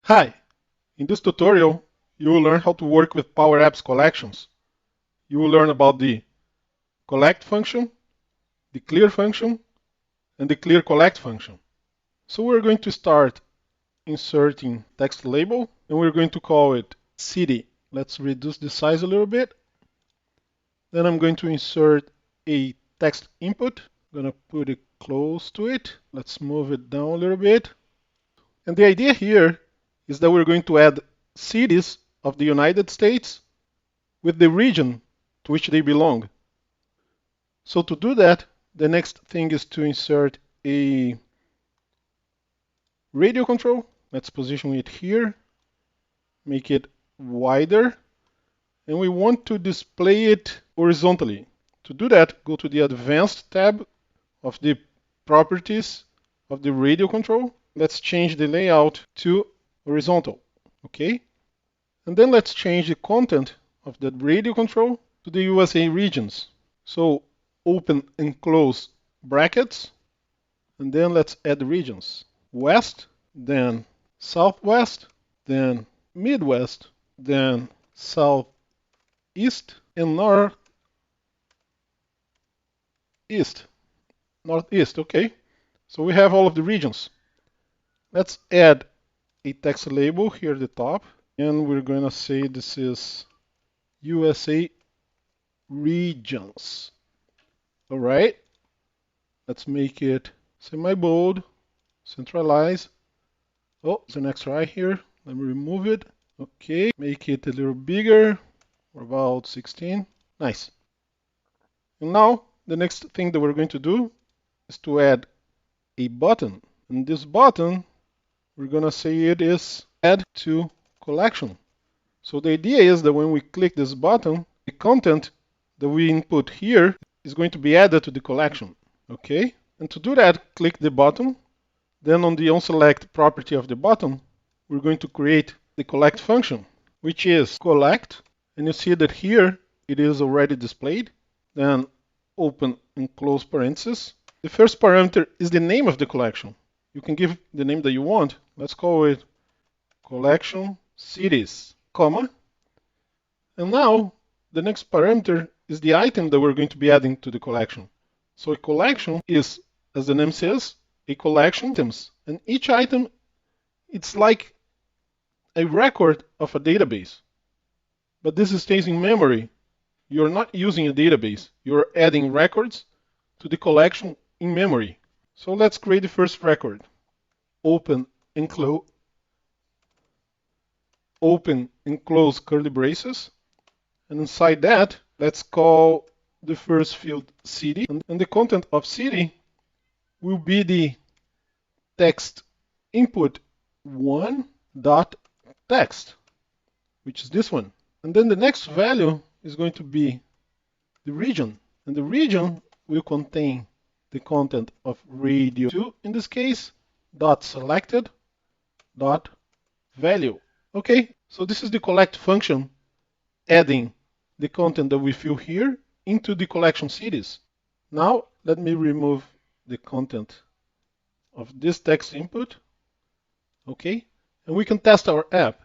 Hi, in this tutorial, you will learn how to work with Power Apps collections. You will learn about the collect function, the clear function, and the ClearCollect function. So we're going to start inserting text label, and we're going to call it city. Let's reduce the size a little bit. Then I'm going to insert a text input. I'm going to put it close to it. Let's move it down a little bit. And the idea here is that we're going to add cities of the United States with the region to which they belong. So to do that, the next thing is to insert a radio control. Let's position it here, make it wider, and we want to display it horizontally. To do that, go to the Advanced tab of the Properties of the radio control. Let's change the layout to horizontal, okay? And then let's change the content of the radio control to the USA regions. So open and close brackets, and then let's add regions. West, then Southwest, then Midwest, then Southeast, and Northeast, okay? So we have all of the regions. Let's add a text label here at the top, and we're going to say this is USA regions. All right, let's make it semi-bold, centralize. Oh, there's an extra I here. Let me remove it. Okay, make it a little bigger, about 16. Nice. And now, the next thing that we're going to do is to add a button. And this button, we're going to say it is add to collection. So the idea is that when we click this button, the content that we input here is going to be added to the collection. Okay? And to do that, click the button. Then on the onSelect property of the button, we're going to create the collect function, which is collect. And you see that here it is already displayed. Then open and close parentheses. The first parameter is the name of the collection. You can give the name that you want. Let's call it collection cities, comma. And now the next parameter is the item that we're going to be adding to the collection. So a collection is, as the name says, a collection of items. And each item, it's like a record of a database. But this stays in memory. You're not using a database. You're adding records to the collection in memory. So let's create the first record. Open and close curly braces. And inside that, let's call the first field city. And the content of city will be the text input 1.text, which is this one. And then the next value is going to be the region. And the region will contain the content of radio 2, in this case, dot selected, dot value. Okay, so this is the collect function adding the content that we fill here into the collection cities. Now, let me remove the content of this text input. Okay, and we can test our app.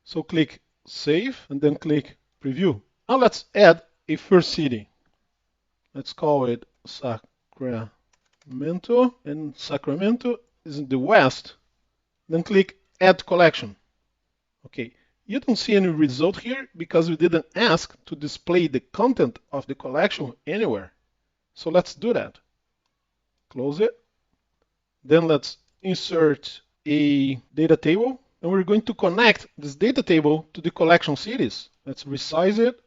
So click Save and then click Preview. Now let's add a first city. Let's call it Sacramento, and Sacramento is in the west. Then click Add Collection. Okay, you don't see any result here because we didn't ask to display the content of the collection anywhere. So let's do that. Close it. Then let's insert a data table, and we're going to connect this data table to the collection cities. Let's resize it.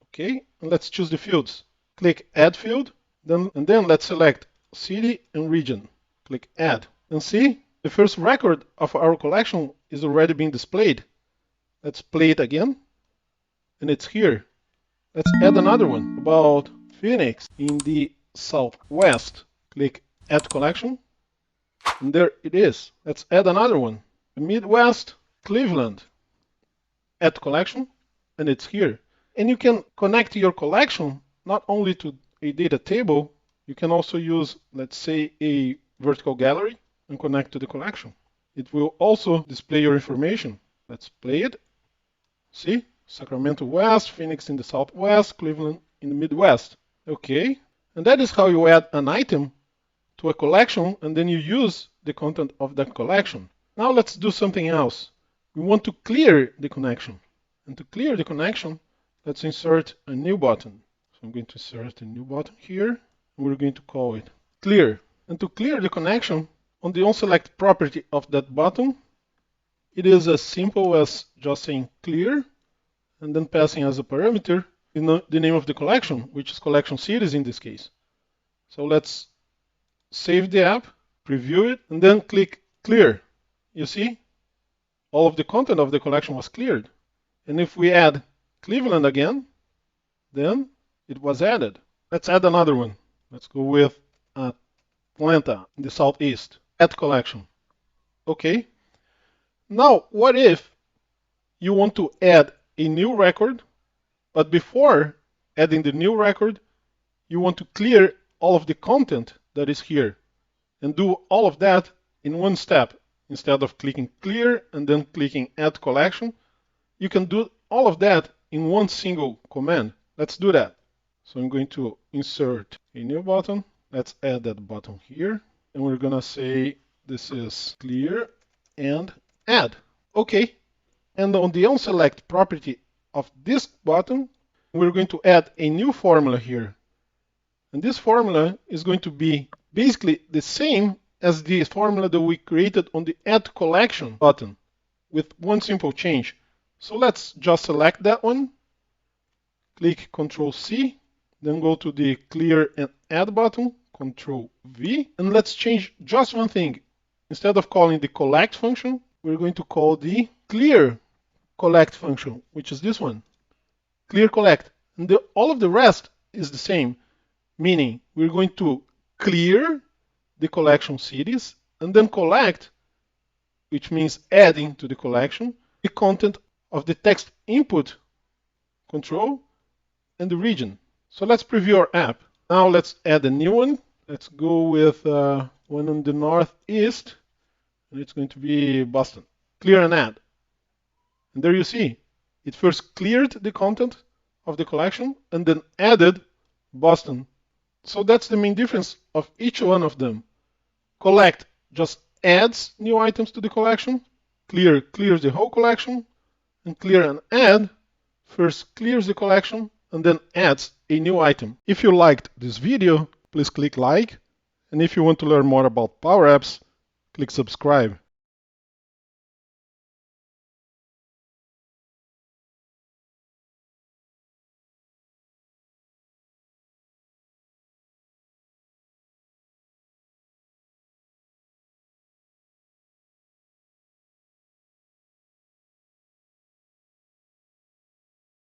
Okay, and let's choose the fields. Click Add Field, and then let's select City and Region. Click Add. And see, the first record of our collection is already being displayed. Let's play it again, and it's here. Let's add another one about Phoenix in the Southwest. Click Add Collection, and there it is. Let's add another one. Midwest, Cleveland. Add Collection, and it's here. And you can connect your collection not only to a data table, you can also use, let's say, a vertical gallery and connect to the collection. it will also display your information. Let's play it. See? Sacramento West, Phoenix in the Southwest, Cleveland in the Midwest. Okay. And that is how you add an item to a collection, and then you use the content of that collection. Now let's do something else. We want to clear the connection. And to clear the connection, let's insert a new button. So I'm going to insert a new button here, and we're going to call it clear. And to clear the connection, on the onSelect property of that button, it is as simple as just saying clear, and then passing as a parameter the name of the collection, which is collection series in this case. So let's save the app, preview it, and then click clear. You see, all of the content of the collection was cleared. And if we add Cleveland again, then it was added. Let's add another one. Let's go with Atlanta in the Southeast. Add collection. Okay. Now, what if you want to add a new record, but before adding the new record, you want to clear all of the content that is here and do all of that in one step. Instead of clicking clear and then clicking add collection, you can do all of that in one single command. Let's do that. So I'm going to insert a new button. Let's add that button here. And we're going to say this is clear and add. Okay. And on the onSelect property of this button, we're going to add a new formula here. And this formula is going to be basically the same as the formula that we created on the Add Collection button with one simple change. So let's just select that one, click Ctrl+C, then go to the Clear and Add button, Ctrl+V, and let's change just one thing. Instead of calling the collect function, we're going to call the ClearCollect function, which is this one, ClearCollect. And all of the rest is the same, meaning we're going to clear the collection series and then collect, which means adding to the collection, the content of the text input control and the region. So let's preview our app. Now let's add a new one. Let's go with one on the Northeast, and it's going to be Boston. Clear and add. And there you see, it first cleared the content of the collection and then added Boston. So that's the main difference of each one of them. Collect just adds new items to the collection. Clear clears the whole collection. And clear and add first clears the collection and then adds a new item. If you liked this video, please click like. And if you want to learn more about Power Apps, click subscribe.